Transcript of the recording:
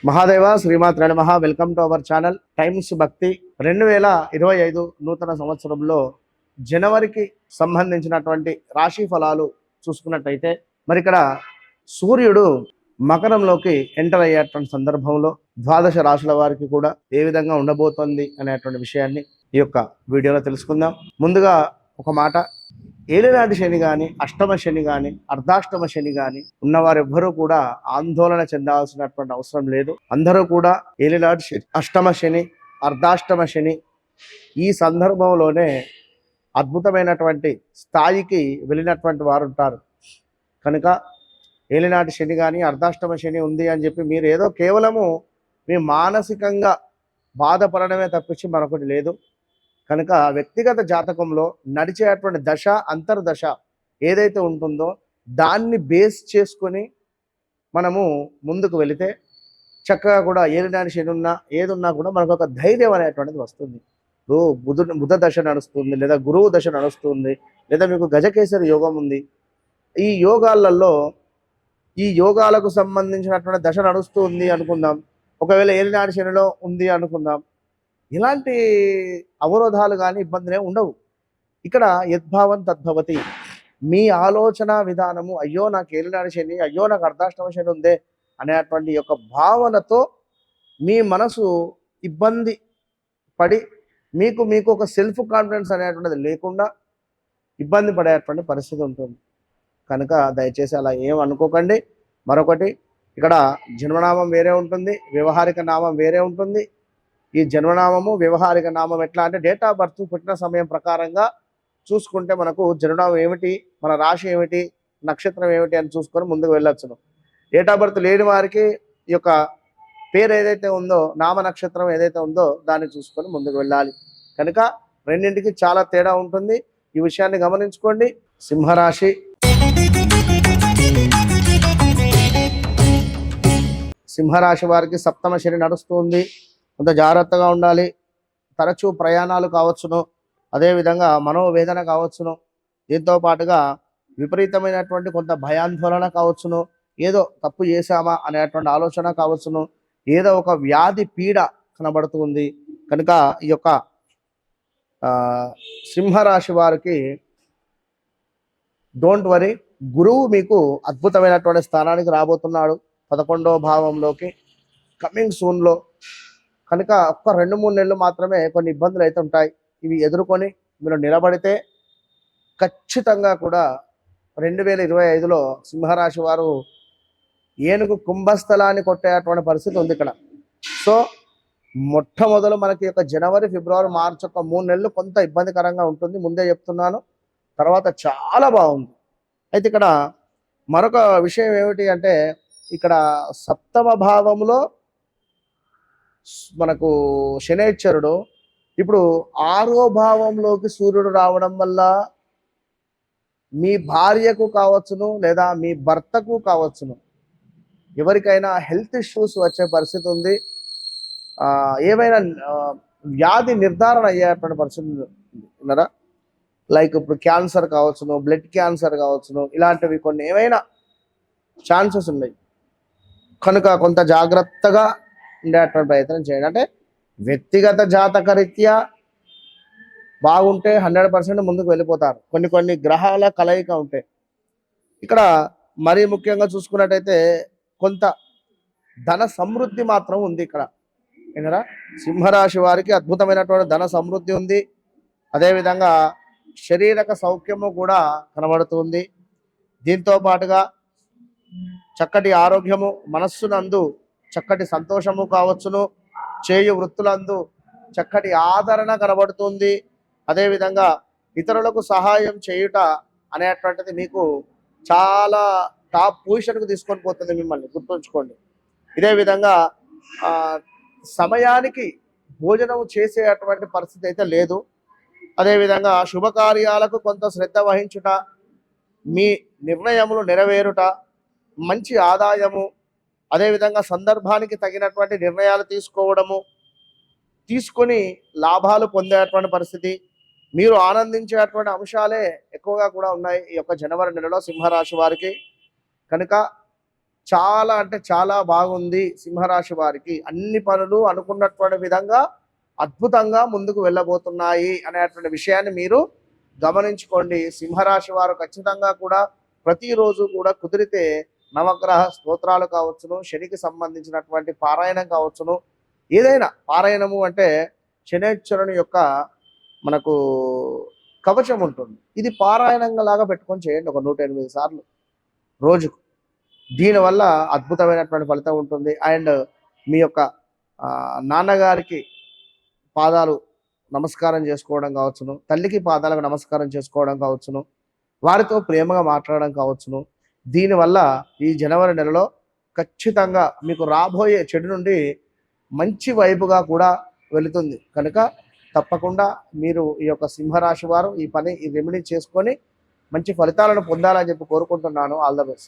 మహాదేవ శ్రీమాత్ర నమః. Welcome to our channel times భక్తి. 2025 నూతన సంవత్సరంలో జనవరికి సంబంధించినటువంటి రాశి ఫలాలు చూసుకున్నట్టయితే మరి ఇక్కడ సూర్యుడు మకరంలోకి ఎంటర్ అయ్యేటువంటి సందర్భంలో ద్వాదశ రాశుల వారికి కూడా ఏ విధంగా ఉండబోతోంది అనేటువంటి విషయాన్ని ఈ యొక్క వీడియోలో తెలుసుకుందాం. ముందుగా ఒక మాట, ఏలినాటి శని కానీ, అష్టమ శని కానీ, అర్ధాష్టమ శని కానీ ఉన్నవారెవ్వరూ కూడా ఆందోళన చెందాల్సినటువంటి అవసరం లేదు. అందరూ కూడా ఏలినాటి శని, అష్టమ శని, అర్ధాష్టమ శని ఈ సందర్భంలోనే అద్భుతమైనటువంటి స్థాయికి వెళ్ళినటువంటి వారు ఉంటారు. కనుక ఏలినాటి శని కానీ, అర్ధాష్టమ శని ఉంది అని చెప్పి మీరు ఏదో కేవలము మీ మానసికంగా బాధపడడమే తప్పించి మరొకటి లేదు. కనుక వ్యక్తిగత జాతకంలో నడిచేటువంటి దశ, అంతర్దశ ఏదైతే ఉంటుందో దాన్ని బేస్ చేసుకొని మనము ముందుకు వెళితే చక్కగా కూడా ఏలినాటి శని ఉన్నా ఏదున్నా కూడా మనకు ఒక ధైర్యం అనేటువంటిది వస్తుంది. బుధ దశ నడుస్తుంది, లేదా గురువు దశ నడుస్తుంది, లేదా మీకు గజకేసరి యోగం ఉంది. ఈ యోగాలలో ఈ యోగాలకు సంబంధించినటువంటి దశ నడుస్తూ ఉంది అనుకుందాం. ఒకవేళ ఏలినాటి శనిలో ఉంది అనుకుందాం. ఇలాంటి అవరోధాలు కానీ ఇబ్బందులే ఉండవు. ఇక్కడ యద్భావం తద్భవతి. మీ ఆలోచన విధానము, అయ్యో నాకు ఏలినాటి శని, అయ్యో నాకు అర్ధాష్టమ శని ఉందే అనేటువంటి యొక్క భావనతో మీ మనసు ఇబ్బంది పడి మీకు ఒక సెల్ఫ్ కాన్ఫిడెన్స్ అనేటువంటిది లేకుండా ఇబ్బంది పడేటువంటి పరిస్థితి ఉంటుంది. కనుక దయచేసి అలా ఏం అనుకోకండి. మరొకటి, ఇక్కడ జన్మనామం వేరే ఉంటుంది, వ్యవహారిక నామం వేరే ఉంటుంది. ఈ జన్మనామము, వ్యవహారిక నామం ఎట్లా అంటే డేట్ ఆఫ్ బర్త్ పుట్టిన సమయం ప్రకారంగా చూసుకుంటే మనకు జన్మనామం ఏమిటి, మన రాశి ఏమిటి, నక్షత్రం ఏమిటి అని చూసుకొని ముందుకు వెళ్ళొచ్చును. డేట్ ఆఫ్ బర్త్ లేని వారికి ఈ యొక్క పేరు ఏదైతే ఉందో, నామ నక్షత్రం ఏదైతే ఉందో దాన్ని చూసుకొని ముందుకు వెళ్ళాలి. కనుక రెండింటికి చాలా తేడా ఉంటుంది. ఈ విషయాన్ని గమనించుకోండి. సింహరాశి, సింహరాశి వారికి సప్తమ శని నడుస్తుంది. కొంత జాగ్రత్తగా ఉండాలి. తరచూ ప్రయాణాలు కావచ్చును, అదేవిధంగా మనోవేదన కావచ్చును. దీంతో పాటుగా విపరీతమైనటువంటి కొంత భయాందోళన కావచ్చును, ఏదో తప్పు చేశామా అనేటువంటి ఆలోచన కావచ్చును, ఏదో ఒక వ్యాధి పీడ కనబడుతుంది. కనుక ఈ యొక్క సింహరాశి వారికి డోంట్ వరీ, గురువు మీకు అద్భుతమైనటువంటి స్థానానికి రాబోతున్నాడు 11వ భావంలోకి కమింగ్ సూన్లో. కనుక ఒక్క 2-3 నెలలు మాత్రమే కొన్ని ఇబ్బందులు అయితే ఉంటాయి. ఇవి ఎదుర్కొని మీరు నిలబడితే ఖచ్చితంగా కూడా 2025లో సింహరాశి వారు ఏనుగు కుంభస్థలాన్ని కొట్టేటువంటి పరిస్థితి ఉంది ఇక్కడ. సో మొట్టమొదలు మనకి యొక్క జనవరి, ఫిబ్రవరి, మార్చి ఒక 3 నెలలు కొంత ఇబ్బందికరంగా ఉంటుంది, ముందే చెప్తున్నాను. తర్వాత చాలా బాగుంది. అయితే ఇక్కడ మరొక విషయం ఏమిటి అంటే, ఇక్కడ సప్తమ భావంలో మనకు శనైశ్వరుడు ఇప్పుడు 6వ భావంలోకి సూర్యుడు రావడం వల్ల మీ భార్యకు కావచ్చును, లేదా మీ భర్తకు కావచ్చును, ఎవరికైనా హెల్త్ ఇష్యూస్ వచ్చే పరిస్థితి ఉంది. ఏమైనా వ్యాధి నిర్ధారణ అయ్యేటువంటి పరిస్థితి ఉన్నారా, లైక్ ఇప్పుడు క్యాన్సర్ కావచ్చును, బ్లడ్ క్యాన్సర్ కావచ్చును, ఇలాంటివి కొన్ని ఏమైనా ఛాన్సెస్ ఉన్నాయి. కనుక కొంత జాగ్రత్తగా ఉండేటువంటి ప్రయత్నం చేయండి. అంటే వ్యక్తిగత జాతక రీత్యా బాగుంటే 100% ముందుకు వెళ్ళిపోతారు. కొన్ని గ్రహాల కలయిక ఉంటాయి. ఇక్కడ మరీ ముఖ్యంగా చూసుకున్నట్టయితే కొంత ధన సమృద్ధి మాత్రం ఉంది ఇక్కడ. ఏంటరా, సింహరాశి వారికి అద్భుతమైనటువంటి ధన సమృద్ధి ఉంది. అదేవిధంగా శారీరక సౌఖ్యము కూడా కనబడుతుంది. దీంతో పాటుగా చక్కటి ఆరోగ్యము, మనస్సునందు చక్కటి సంతోషము కావచ్చును, చేయు వృత్తులందు చక్కటి ఆదరణ కనబడుతుంది. అదేవిధంగా ఇతరులకు సహాయం చేయుట అనేటువంటిది మీకు చాలా టాప్ పొజిషన్కు తీసుకొని పోతుంది మిమ్మల్ని, గుర్తుంచుకోండి. ఇదే విధంగా సమయానికి భోజనం చేసేటువంటి పరిస్థితి అయితే లేదు. అదేవిధంగా శుభకార్యాలకు కొంత శ్రద్ధ వహించుట, మీ నిర్ణయములు నెరవేరుట, మంచి ఆదాయము, అదేవిధంగా సందర్భానికి తగినటువంటి నిర్ణయాలు తీసుకోవడము, తీసుకొని లాభాలు పొందేటువంటి పరిస్థితి, మీరు ఆనందించేటువంటి అంశాలే ఎక్కువగా కూడా ఉన్నాయి ఈ యొక్క జనవరి నెలలో సింహరాశి వారికి. కనుక చాలా అంటే చాలా బాగుంది. సింహరాశి వారికి అన్ని పనులు అనుకున్నటువంటి విధంగా అద్భుతంగా ముందుకు వెళ్ళబోతున్నాయి అనేటువంటి విషయాన్ని మీరు గమనించుకోండి. సింహరాశి వారు ఖచ్చితంగా కూడా ప్రతిరోజు కూడా కుదిరితే నవగ్రహ స్తోత్రాలు కావచ్చును, శనికి సంబంధించినటువంటి పారాయణం కావచ్చును, ఏదైనా పారాయణము అంటే శనేశ్వరుని యొక్క మనకు కవచం ఉంటుంది. ఇది పారాయణంగా లాగా పెట్టుకొని చేయండి ఒక 108 సార్లు రోజుకు. దీనివల్ల అద్భుతమైనటువంటి ఫలితం ఉంటుంది. అండ్ మీ యొక్క నాన్నగారికి పాదాలు నమస్కారం చేసుకోవడం కావచ్చును, తల్లికి పాదాలకు నమస్కారం చేసుకోవడం కావచ్చును, వారితో ప్రేమగా మాట్లాడడం కావచ్చును. దీనివల్ల ఈ జనవరి నెలలో ఖచ్చితంగా మీకు రాబోయే చెడు నుండి మంచి వైపుగా కూడా వెళుతుంది. కనుక తప్పకుండా మీరు ఈ యొక్క సింహరాశి వారు ఈ రెమెడీ చేసుకొని మంచి ఫలితాలను పొందాలని చెప్పి కోరుకుంటున్నాను. All the best.